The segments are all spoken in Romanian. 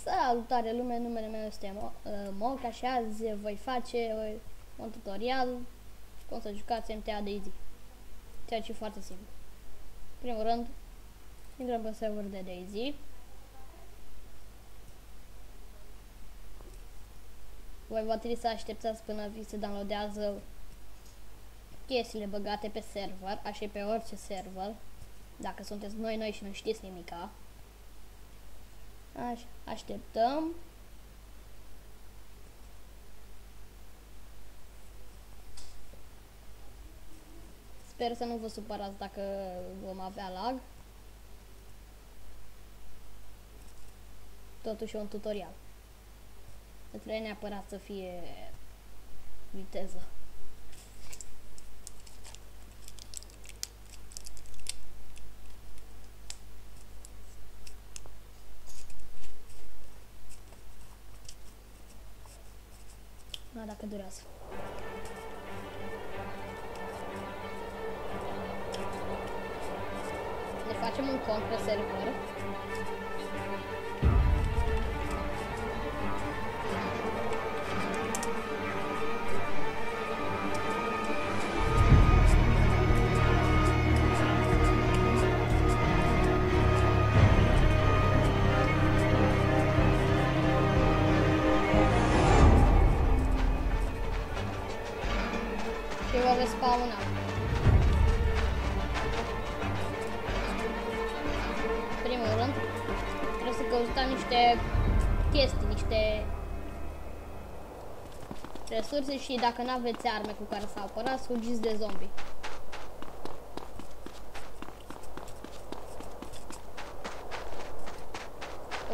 Salutare lume, numele meu este Moca și azi voi face un tutorial cum să jucați MTA DayZ. Ceea ce e foarte simplu. În primul rând, intrăm pe server de DayZ. Voi va trebui să așteptați până vi se downloadează chestiile băgate pe server, așa pe orice server, dacă sunteți noi și nu știți nimica. Așa, așteptăm. Sper să nu vă supărați dacă vom avea lag. Totuși e un tutorial. Nu trebuie neapărat să fie viteză. Dacă durează. Ne facem un cont pe server. Și vă veți spawna. În primul rând, trebuie să căutăm niște chestii, niște resurse și dacă nu aveți arme cu care să apărați, fugiți de zombie.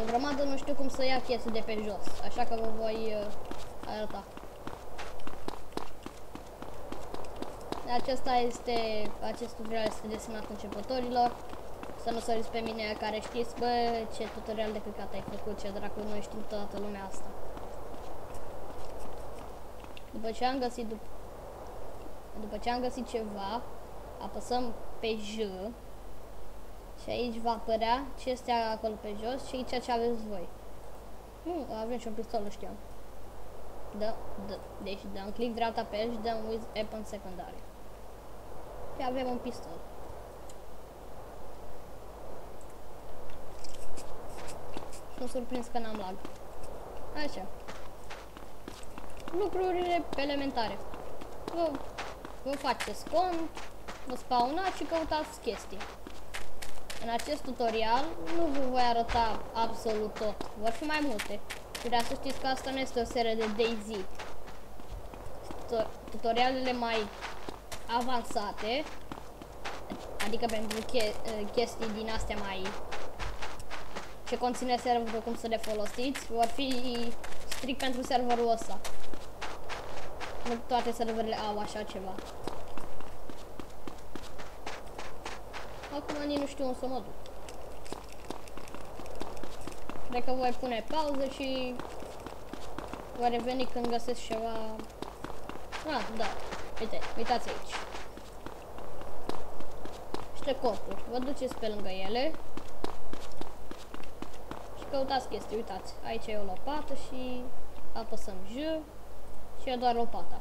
O grămadă nu știu cum să ia chestii de pe jos, așa că vă voi arăta. Acest tutorial este destinat începătorilor. Să nu săriți pe mine care știți, bă, ce tutorial de căcat ai făcut, ce dracu, noi știm toată lumea asta. După ce am găsit ceva, apăsăm pe J și aici va apărea ce este acolo pe jos și aici ce aveți voi. Avem și un pistol, nu știam. Deci dăm click dreapta pe el și dăm with weapon secondary. Și avem un pistol. Sunt surprins că n-am lag. Așa. Lucrurile elementare. Vă faceți cont, vă spawnați și căutați chestii. În acest tutorial nu vă voi arăta absolut tot. Vor fi mai multe. Vreau să știți că asta nu este o serie de DayZ. Tutorialele mai avansate, adică pentru chestii din astea mai ce conține serverul, cum să le folosiți, vor fi strict pentru serverul ăsta. Nu toate serverele au așa ceva. Acum nici nu știu unde să mă duc. Cred că voi pune pauză și voi reveni când găsesc ceva. Da. Uitați aici. Niște corpuri. Vă duceți pe lângă ele și căutați chestii. Uitați, aici e o lopată și apăsăm J și e doar lopata.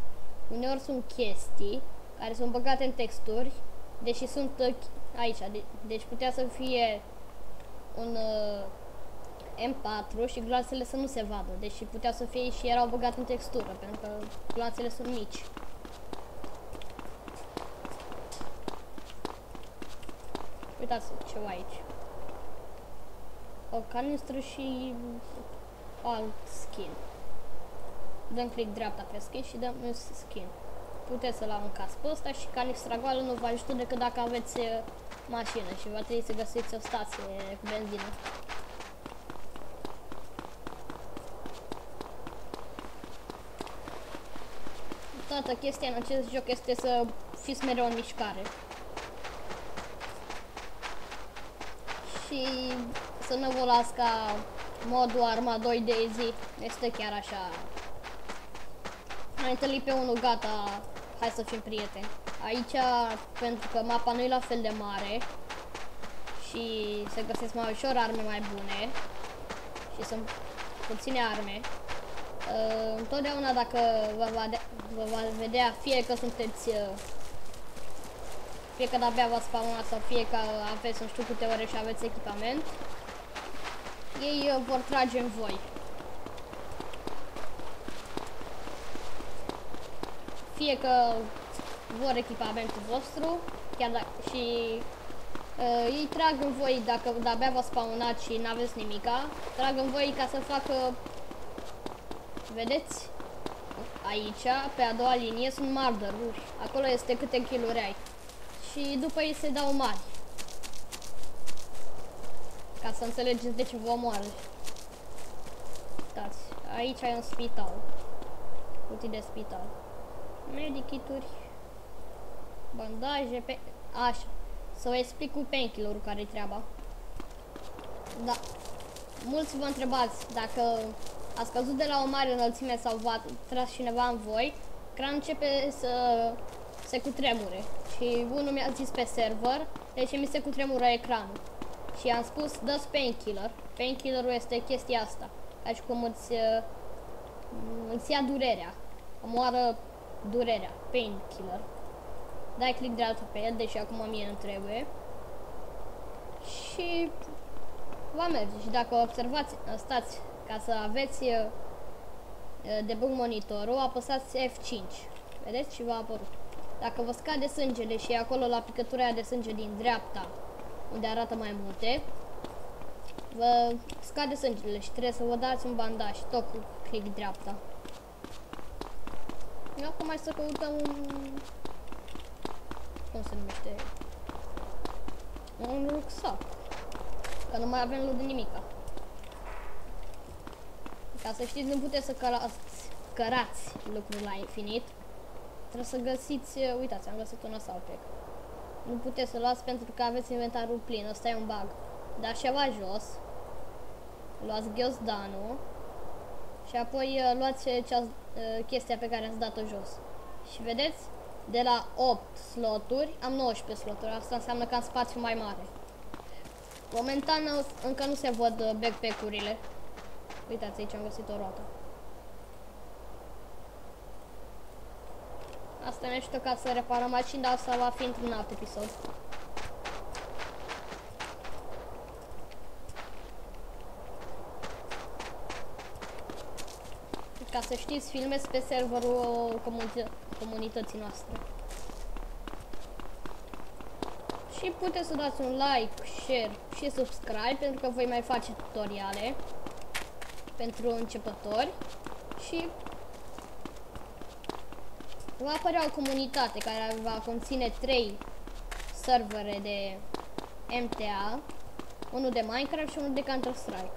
Uneori sunt chestii care sunt băgate în texturi, deși sunt aici. Deci putea să fie un M4 și gloanțele să nu se vadă. Deși putea să fie și erau băgate în textură, pentru că gloanțele sunt mici. Uitați ceva aici. O canistră și alt skin. Dăm click dreapta pe skin și dăm use skin. Puteți să-l aruncați pe ăsta și canistra goală nu vă ajută decât dacă aveți mașină și va trebui să găsiți o stație cu benzină. Toată chestia în acest joc este să fiți mereu în mișcare. Și să nu vă las ca modul Arma 2 DayZ. Este chiar așa. Ai întâlnit pe unul, gata, hai să fim prieteni. Aici, pentru că mapa nu e la fel de mare și se găsesc mai ușor arme mai bune și sunt puține arme. Întotdeauna dacă vă va vedea fie că sunteți fie că de-abia v-ați spawnat sau fie că aveți nu știu câte ore și aveți echipament, ei vor trage în voi. Fie că vor echipamentul vostru, chiar dacă și ei trag în voi dacă de-abia v-ați spawnat și n-aveți nimica, trag în voi ca să facă, vedeți? Aici, pe a doua linie, sunt murderuri. Acolo este câte kill-uri ai. Și după ei se dau mari. Ca să înțelegeți de ce vă omoară. Uitați, aici ai un spital. Cutii de spital. Medikituri. Bandaje, așa. Să vă explic cu painkiller-ul care-i treaba. Da. Mulți vă întrebați dacă ați căzut de la o mare înălțime sau v-a tras cineva în voi, ecranul începe să se cutremure. Și unul mi-a zis pe server, deci mi se cutremură ecranul. Și am spus, dă-ți painkiller. Painkiller-ul este chestia asta. Deci cum îți ia durerea. Omoară durerea. Painkiller. Dai click dreapta pe el, deși acum mie nu trebuie. Și va merge. Și dacă observați, stați, ca să aveți debug monitorul, apăsați F5. Vedeți? Și v-a apărut. Dacă vă scade sângele și e acolo la picătura aia de sânge din dreapta, unde arată mai multe, vă scade sângele și trebuie să vă dați un bandaj, tot cu click dreapta. Acum mai să căutăm un... cum se numește? Un rucsac. Că nu mai avem loot de nimica. Ca să știți, nu puteți să cărați lucruri la infinit. Trebuie să găsiți, uitați, am găsit un assault pack. Nu puteți să luați pentru că aveți inventarul plin, ăsta e un bug. Dar ceva jos, luați ghiozdanul și apoi luați chestia pe care ați dat-o jos. Și vedeți, de la 8 sloturi am 19 sloturi, asta înseamnă că am spațiu mai mare. Momentan încă nu se văd backpack-urile. Uitați, aici am găsit o roată. Asta ne ajută ca să reparăm mașini, dar asta va fi într-un alt episod. Ca să știți, filmez pe serverul comunității noastre. Și puteți să dați un like, share și subscribe, pentru că voi mai face tutoriale pentru începători. Și va apărea o comunitate care va conține 3 servere de MTA, unul de Minecraft și unul de Counter-Strike.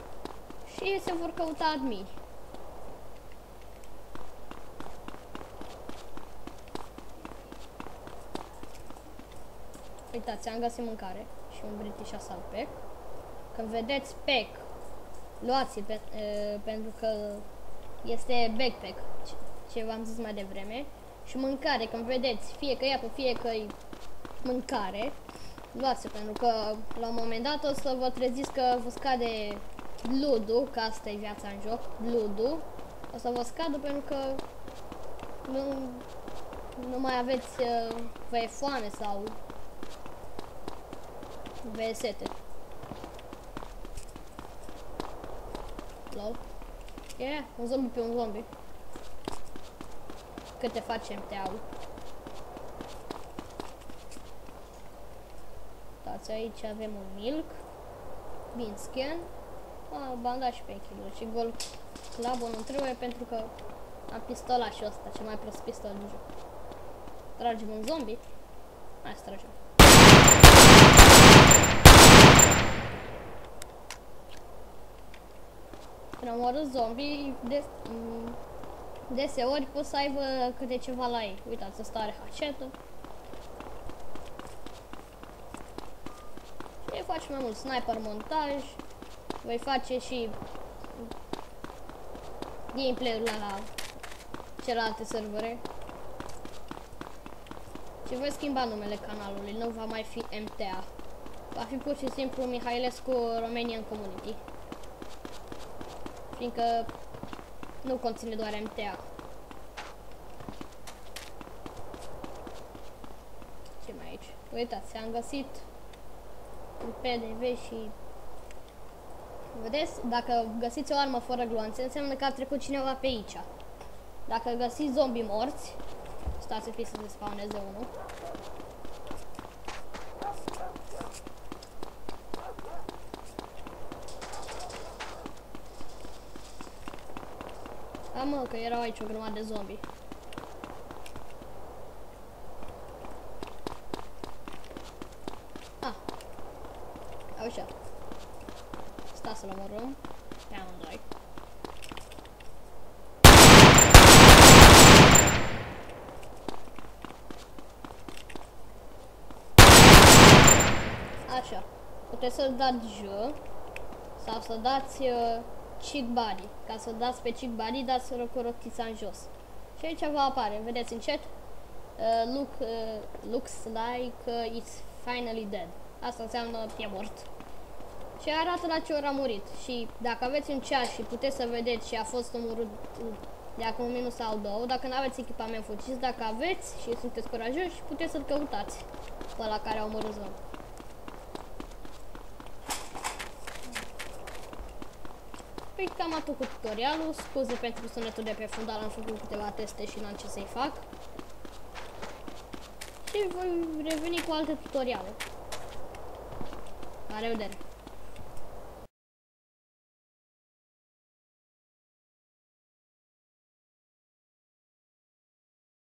Și se vor căuta admini. Uitați, am găsit mâncare și un British Assault Pack. Când vedeți pack, luați-l pentru că este backpack, ce v-am zis mai devreme. Și mâncare, când vedeți, fie că e apă, fie că e mâncare, luați-o, pentru că la un moment dat o să vă treziți că vă scade blood-ul, că asta e viața în joc, blood-ul, o să vă scadă pentru că nu mai aveți, vă e foame sau vă e sete. Lol. Yeah, un zombie pe un zombie. Câte facem MTA-ul. Uitați, aici avem un milk, bean scan, bandaj pe kilo și gol club nu trebuie pentru că am pistolașul ăsta, cel mai prost pistol din joc. Tragem un zombie. Hai să tragem. Când omorâți zombie, deseori pot să aibă câte ceva la ei. Uitați, ăsta are hacetă. Și faci mai mult sniper montaj. Voi face și gameplay-ul la celelalte servere. Și voi schimba numele canalului, nu va mai fi MTA. Va fi pur și simplu Mihailescu Romanian Community. fiindcă nu conține doar MTA. Ce mai aici? Uitați, am găsit un PDV și... Vedeți? Dacă găsiți o armă fără gloanțe, înseamnă că a trecut cineva pe aici. Dacă găsiți zombii morți, stați să se spawneze unul. Mă, că erau aici o grămadă de zombii. Așa. Sta să-l omorâm pe amândoi. Așa. Puteți să dați J sau să dați cheat body. Ca să dați pe cheat body, dați cu rotița în jos. Și aici vă apare, vedeți în chat? Looks like it's finally dead. Asta înseamnă e mort. Și arată la ce ori a murit. Și dacă aveți un chat și puteți să vedeți și a fost omorât de acum un minut sau două, dacă nu aveți echipament fugiți, dacă aveți și sunteți curajoși, puteți să-l căutați pe ăla care a omorât zon. Păi cam atât cu tutorialul, scuze pentru sunetul de pe fundal, am făcut câteva teste și n-am ce să-i fac. Și voi reveni cu alte tutoriale. La revedere!